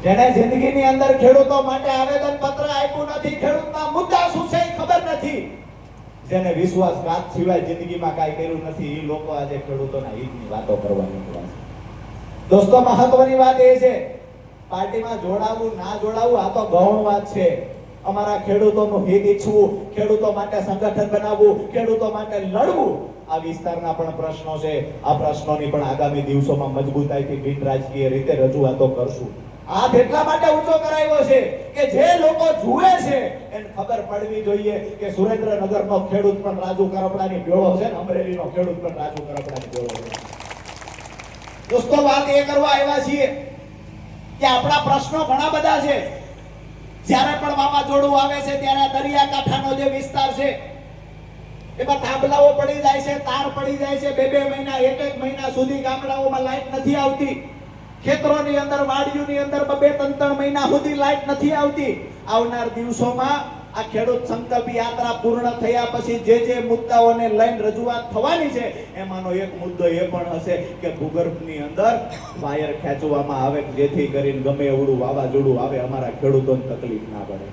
જેને જિંદગીની અંદર ખેડૂતો માટે આવેદન પત્ર આપ્યું નથી, ખેડૂતના મુદ્દા શું છે ખબર નથી, જેને વિશ્વાસઘાત સિવાય જિંદગીમાં કાંઈ કર્યું નથી, એ લોકો આજે ખેડૂતોના હિતની વાતો કરવા નીકળ્યા છે. દોસ્તો, મહત્વની વાત એ છે, પાર્ટીમાં જોડાવું ના જોડાવું આ તો ગૌણ વાત છે. અમારા ખેડૂતોનું હિત ઈચ્છવું, ખેડૂતો માટે સંગઠન બનાવવું, ખેડૂતો માટે લડવું, આ વિસ્તારના પણ પ્રશ્નો છે. આ પ્રશ્નોની પણ આગામી દિવસોમાં મજબૂતાઈથી બિન રાજકીય રીતે રજૂઆતો કરશું. હાથ એટલા માટે ઊંચો કરાયો છે કે જે લોકો જુએ છે એને ખબર પડવી જોઈએ કે સુરેન્દ્રનગરનો ખેડૂત પણ રાજુ કરપડાની ભેળો છે ને અમરેલીનો ખેડૂત પણ રાજુ કરપડાની ભેળો છે. દોસ્તો, વાત એ કરવા આવ્યા છીએ કે આપણા પ્રશ્નો ઘણા બધા છે. જ્યારે પણ વાવાઝોડું આવે છે ત્યારે દરિયાકાંઠાનો જે વિસ્તાર છે એમાં થાંભલાઓ પડી જાય છે, તાર પડી જાય છે, 2-2 મહિના 1-1 મહિના સુધી ગામડાઓમાં લાઈટ નથી આવતી. ખેતરોની અંદર, વાડીઓની અંદર 2-3 મહિના સુધી લાઈટ નથી આવતી. આવનાર દિવસોમાં આ ખેડૂત સંકલ્પ યાત્રા પૂર્ણ થયા પછી જે મુદ્દાઓને લઈને રજૂઆત થવાની છે એમાંનો એક મુદ્દો એ પણ હશે કે ભૂગર્ભની અંદર વાયર ખેંચવામાં આવે જેથી કરીને ગમે એવડું વાવાઝોડું આવે અમારા ખેડૂતોને તકલીફ ના પડે.